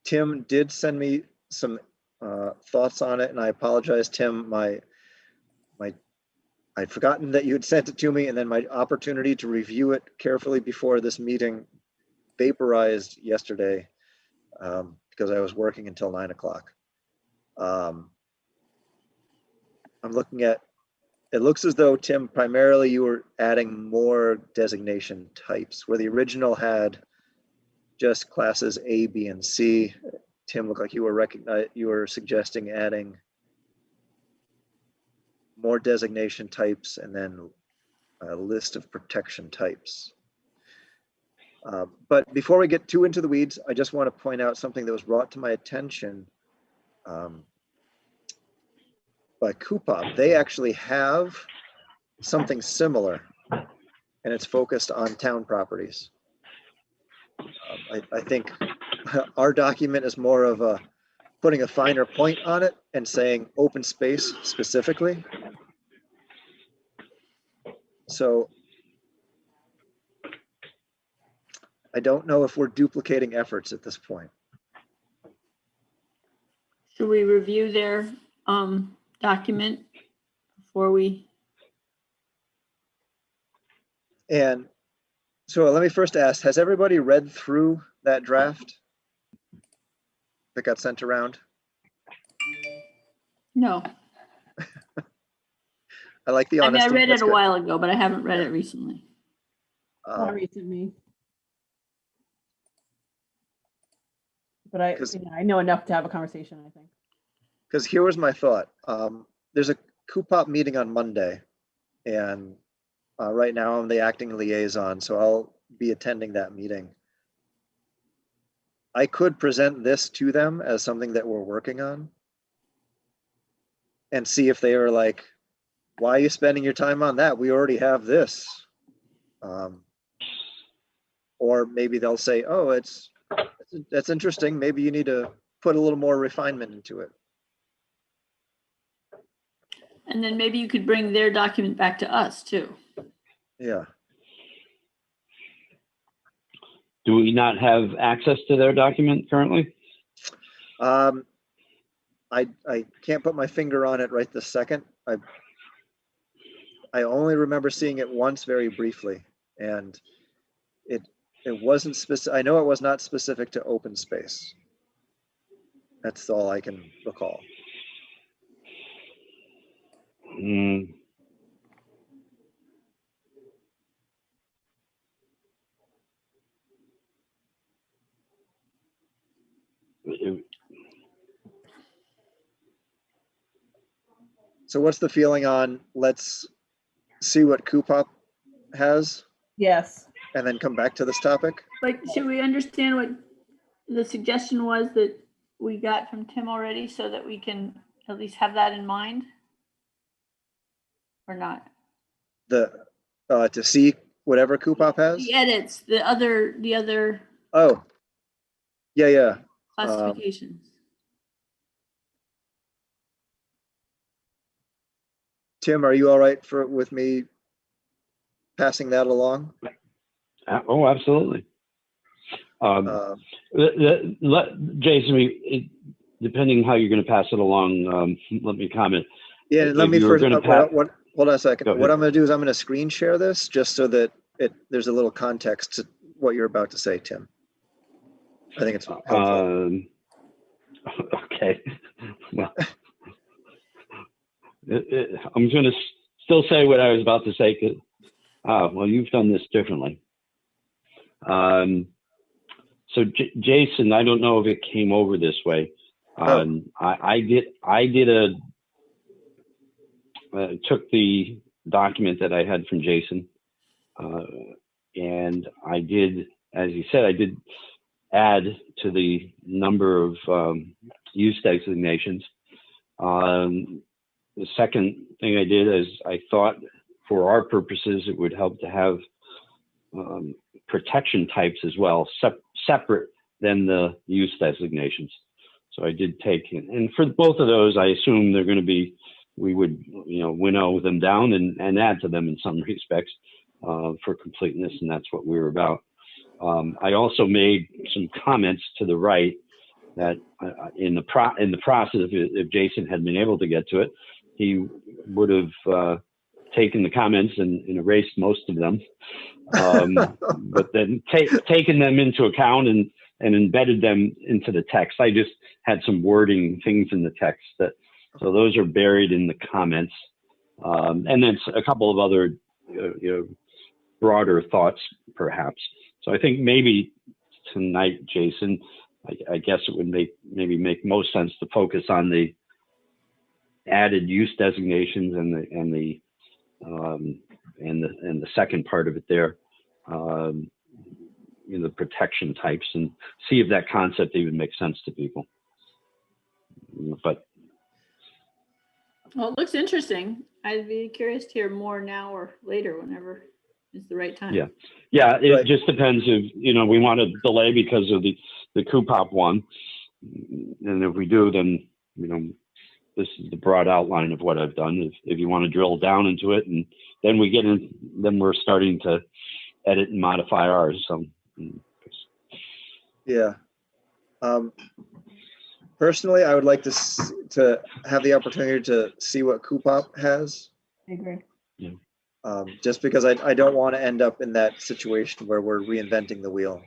Tim did send me some thoughts on it, and I apologize, Tim. I'd forgotten that you had sent it to me, and then my opportunity to review it carefully before this meeting vaporized yesterday because I was working until 9 o'clock. I'm looking at, it looks as though, Tim, primarily you were adding more designation types where the original had just classes A, B, and C. Tim, looked like you were suggesting adding more designation types and then a list of protection types. But before we get too into the weeds, I just want to point out something that was brought to my attention by Coupop. They actually have something similar, and it's focused on town properties. I think our document is more of a putting a finer point on it and saying open space specifically. So I don't know if we're duplicating efforts at this point. Should we review their document before we? And so let me first ask, has everybody read through that draft that got sent around? No. I like the I mean, honesty. I read That's it a good. while ago, but I haven't read it recently. Not recently. But I know enough to have a conversation, I think. Because here was my thought. There's a Coupop meeting on Monday, and right now I'm the acting liaison, so I'll be attending that meeting. I could present this to them as something that we're working on and see if they are like, why are you spending your time on that? We already have this. Or maybe they'll say, oh, that's interesting. Maybe you need to put a little more refinement into it. And then maybe you could bring their document back to us too. Yeah. Do we not have access to their document currently? I can't put my finger on it right this second. I only remember seeing it once very briefly, and it wasn't specific. I know it was not specific to open space. That's all I can recall. So what's the feeling on, let's see what Coupop has Yes. and then come back to this topic? But should we understand what the suggestion was that we got from Tim already so that we can at least have that in mind? Or not? To see whatever Coupop has? The edits, the other Oh, yeah. classifications. Tim, are you all right with me passing that along? Oh, absolutely. Jason, depending how you're going to pass it along, let me comment. Yeah, let me first, hold on a second. What I'm going to do is I'm going to screen share this just so that there's a little context to what you're about to say, Tim. I think it's helpful. Okay. Well, I'm going to still say what I was about to say. Well, you've done this differently. So Jason, I don't know if it came over this way. I took the document that I had from Jason, and I did, as he said, I did add to the number of use designations. The second thing I did is I thought for our purposes, it would help to have protection types as well, separate than the use designations. So I did take, and for both of those, I assume they're going to be, we would, winnow them down and add to them in some respects for completeness, and that's what we were about. I also made some comments to the right that in the process, if Jason had been able to get to it, he would have taken the comments and erased most of them, but then taken them into account and embedded them into the text. I just had some wording things in the text so those are buried in the comments, and then a couple of other broader thoughts perhaps. So I think maybe tonight, Jason, I guess it would maybe make most sense to focus on the added use designations and the second part of it there, the protection types, and see if that concept even makes sense to people. But well, it looks interesting. I'd be curious to hear more now or later, whenever is the right time. Yeah. It Right. just depends if we want to delay because of the CUPOP one, and if we do, then this is the broad outline of what I've done. If you want to drill down into it, and then then we're starting to edit and modify ours. So, Yeah. Personally, I would like to have the opportunity to see what CUPOP has. I agree. Just because I don't want to end up in that situation where we're reinventing the wheel.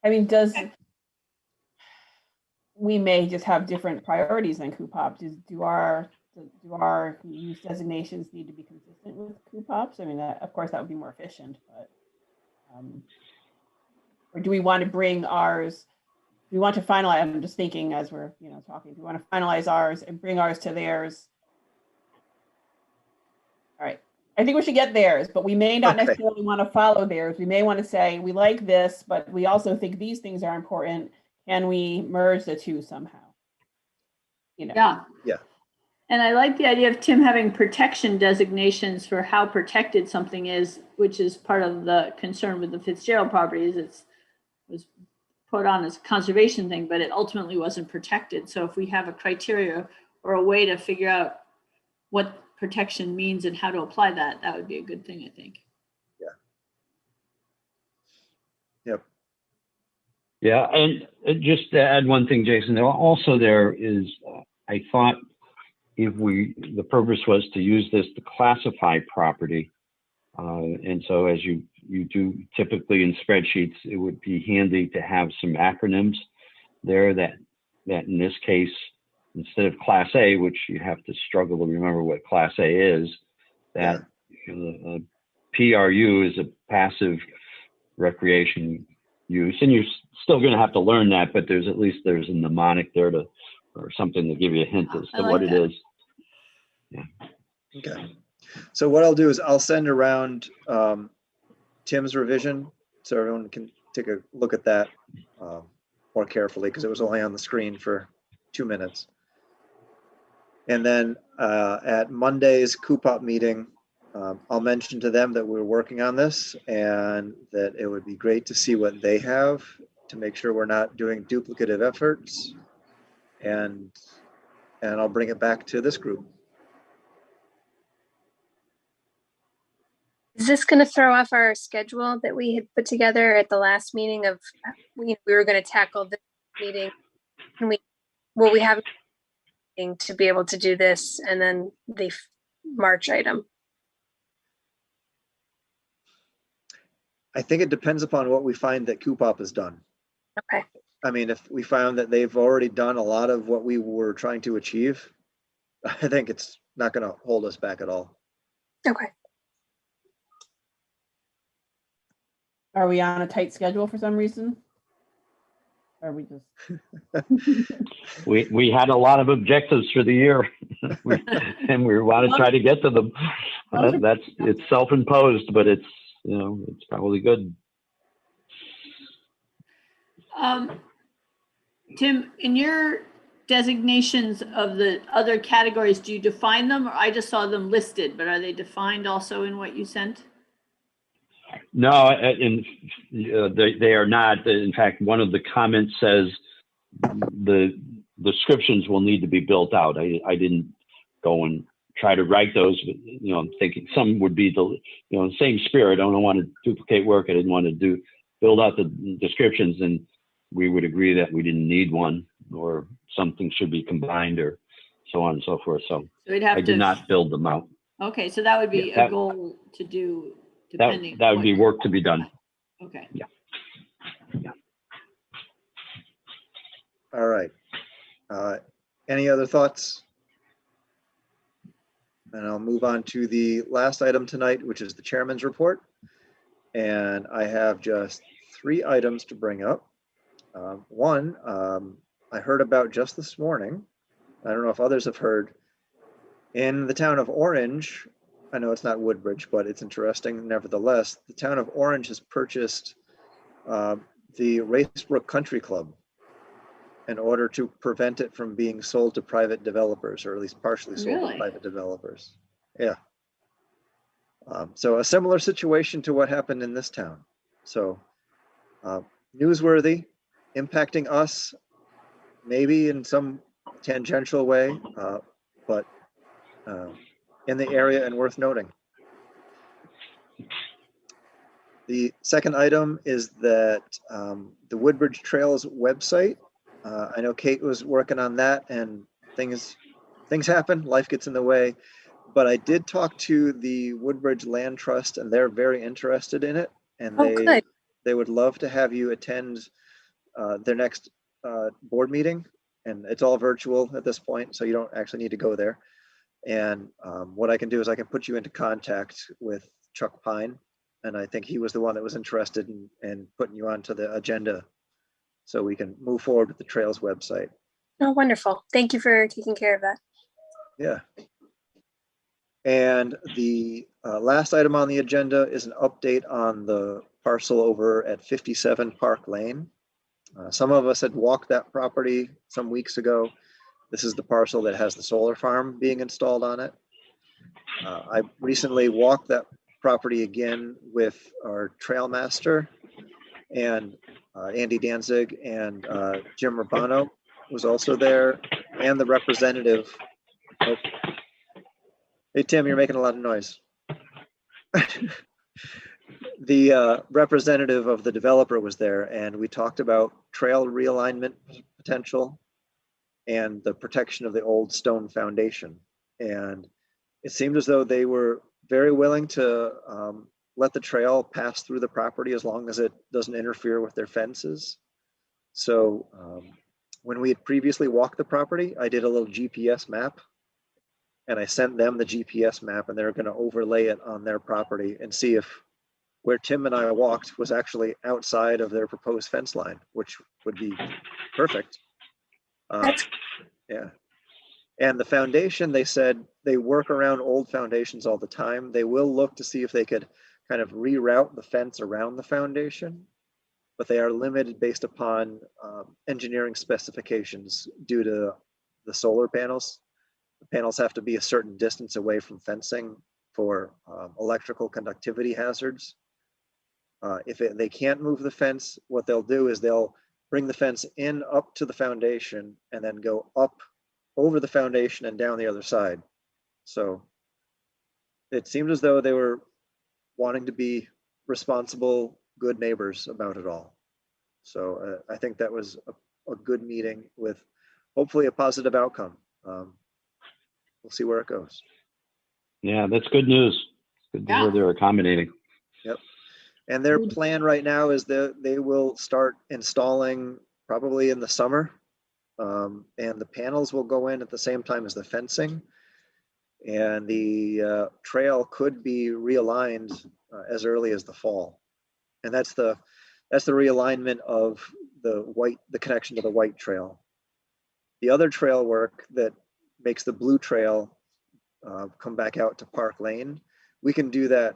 I mean, we may just have different priorities than CUPOP. Do our use designations need to be consistent with CUPOPs? I mean, of course, that would be more efficient, but or do we want to bring ours? Do we want to finalize? I'm just thinking as we're talking. Do we want to finalize ours and bring ours to theirs? All right. I think we should get theirs, but we may not necessarily want to follow theirs. We may want to say, we like this, but we also think these things are important. Can we merge the two somehow? Yeah. And I like the idea of Tim having protection designations for how protected something is, which is part of the concern with the Fitzgerald properties. It was put on as a conservation thing, but it ultimately wasn't protected. So if we have a criteria or a way to figure out what protection means and how to apply that, that would be a good thing, I think. Yep. Yeah, and just to add one thing, Jason, also there is, I thought the purpose was to use this to classify property. And so as you do typically in spreadsheets, it would be handy to have some acronyms there that in this case, instead of Class A, which you have to struggle to remember what Class A is, that PRU is a passive recreation use, and you're still going to have to learn that, but there's a mnemonic there or something to give you a hint as to what it is. Yeah. Okay. So what I'll do is I'll send around Tim's revision so everyone can take a look at that more carefully, because it was only on the screen for 2 minutes. And then at Monday's CUPOP meeting, I'll mention to them that we're working on this and that it would be great to see what they have to make sure we're not doing duplicative efforts. And I'll bring it back to this group. Is this going to throw off our schedule that we had put together at the last meeting of we were going to tackle this meeting? Will we have a meeting to be able to do this and then the March item? I think it depends upon what we find that Coopop has done. Okay. I mean, if we found that they've already done a lot of what we were trying to achieve, I think it's not going to hold us back at all. Okay. Are we on a tight schedule for some reason? Or are we just? We had a lot of objectives for the year, and we want to try to get to them. It's self-imposed, but it's it's probably good. Tim, in your designations of the other categories, do you define them, or I just saw them listed, but are they defined also in what you sent? No, they are not. In fact, one of the comments says the descriptions will need to be built out. I didn't go and try to write those, but I'm thinking some would be the same spirit. I don't want to duplicate work. I didn't want to build out the descriptions, and we would agree that we didn't need one, or something should be combined, or so on and so forth. So we'd have I did not build them out. Okay, so that would be a goal to do. Depending that would be work to be done. Okay. Yeah. All right. Any other thoughts? And I'll move on to the last item tonight, which is the chairman's report. And I have just 3 items to bring up. One, I heard about just this morning. I don't know if others have heard. In the town of Orange, I know it's not Woodbridge, but it's interesting nevertheless. The town of Orange has purchased the Racebrook Country Club in order to prevent it from being sold to private developers, or at least partially sold to private developers. Yeah. So a similar situation to what happened in this town. So newsworthy, impacting us, maybe in some tangential way, but in the area and worth noting. The second item is that the Woodbridge Trails website, I know Kate was working on that, and things happen, life gets in the way, but I did talk to the Woodbridge Land Trust, and they're very interested in it, and they would love to have you attend their next board meeting, and it's all virtual at this point, so you don't actually need to go there. And what I can do is I can put you into contact with Chuck Pine, and I think he was the one that was interested in putting you onto the agenda so we can move forward with the Trails website. Oh, wonderful. Thank you for taking care of that. Yeah. And the last item on the agenda is an update on the parcel over at 57 Park Lane. Some of us had walked that property some weeks ago. This is the parcel that has the solar farm being installed on it. I recently walked that property again with our trail master, and Andy Danzig, and Jim Urbano was also there, and the representative. Oh. Hey, Tim, you're making a lot of noise. The representative of the developer was there, and we talked about trail realignment potential and the protection of the old stone foundation. And it seemed as though they were very willing to let the trail pass through the property as long as it doesn't interfere with their fences. So when we had previously walked the property, I did a little GPS map, and I sent them the GPS map, and they're going to overlay it on their property and see if where Tim and I walked was actually outside of their proposed fence line, which would be perfect. Yeah. And the foundation, they said they work around old foundations all the time. They will look to see if they could kind of reroute the fence around the foundation, but they are limited based upon engineering specifications due to the solar panels. The panels have to be a certain distance away from fencing for electrical conductivity hazards. If they can't move the fence, what they'll do is they'll bring the fence in up to the foundation and then go up over the foundation and down the other side. So it seemed as though they were wanting to be responsible, good neighbors about it all. So I think that was a good meeting with hopefully a positive outcome. We'll see where it goes. Yeah, that's good news. Good to hear they're accommodating. Yep. And their plan right now is that they will start installing probably in the summer. And the panels will go in at the same time as the fencing. And the trail could be realigned as early as the fall. And that's the realignment of the connection to the white trail. The other trail work that makes the blue trail come back out to Park Lane, we can do that.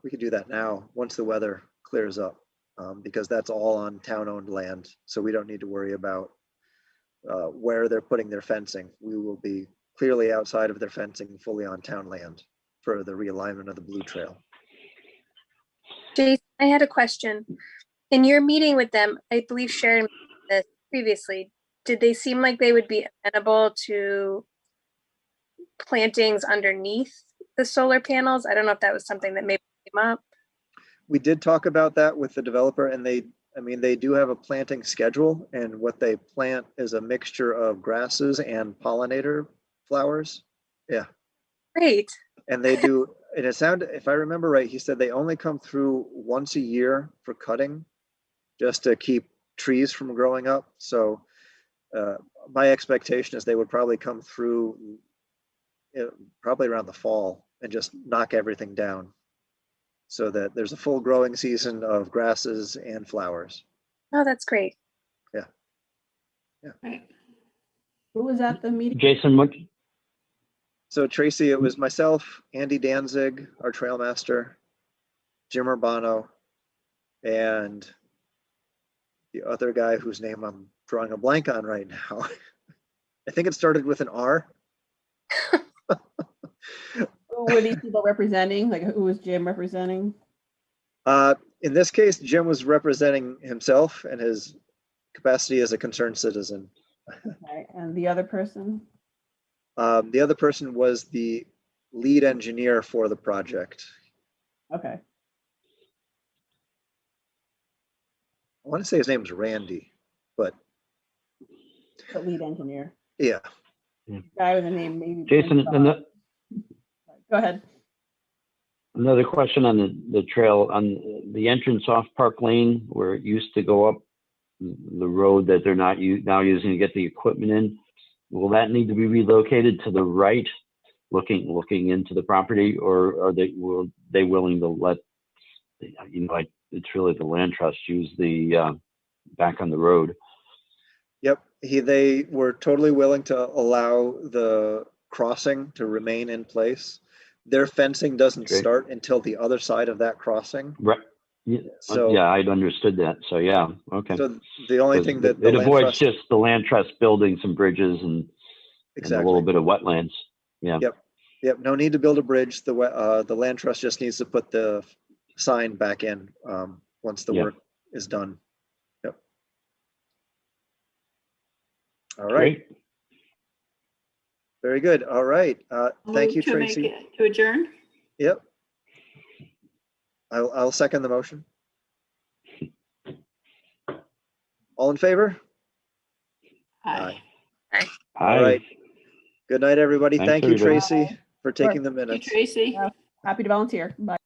We can do that now once the weather clears up, because that's all on town-owned land. So we don't need to worry about where they're putting their fencing. We will be clearly outside of their fencing, fully on town land for the realignment of the blue trail. Jason, I had a question. In your meeting with them, I believe Sharon mentioned this previously, did they seem like they would be amenable to plantings underneath the solar panels? I don't know if that was something that maybe came up. We did talk about that with the developer, and they do have a planting schedule, and what they plant is a mixture of grasses and pollinator flowers. Yeah. Great. And they do, and it sounded, if I remember right, he said they only come through once a year for cutting, just to keep trees from growing up. So my expectation is they would probably come through probably around the fall and just knock everything down, so that there's a full growing season of grasses and flowers. Oh, that's great. Yeah. Yeah. Right. Who was at the meeting? Jason, what, So Tracy, it was myself, Andy Danzig, our trail master, Jim Urbano, and the other guy whose name I'm drawing a blank on right now. I think it started with an R. Who were these people representing? Like, who was Jim representing? In this case, Jim was representing himself and his capacity as a concerned citizen. Okay, and the other person? The other person was the lead engineer for the project. Okay. I want to say his name was Randy, but The lead engineer. yeah. Guy with a name maybe. Jason, Go ahead. another question on the trail, on the entrance off Park Lane where it used to go up the road that they're not now using to get the equipment in. Will that need to be relocated to the right, looking into the property, or are they willing to let, like, it's really the land trust use the back on the road? Yep. They were totally willing to allow the crossing to remain in place. Their fencing doesn't Great. start until the other side of that crossing. Right. Yeah, So yeah, I'd understood that. So yeah, okay. So the only thing that the it land avoids trust, just the land trust building some bridges and a little bit of wetlands. Yeah. Yep. No need to build a bridge. The land trust just needs to put the sign back in once the work is done. Yep. All right. Great. Very good. All right. Thank you, Move to Tracy. make it, to adjourn. Yep. I'll second the motion. All in favor? Aye. All right. Good night, everybody. Thanks, Thank you, everybody. Tracy, for taking the Thank you, minutes. Tracy. Happy to volunteer. Bye.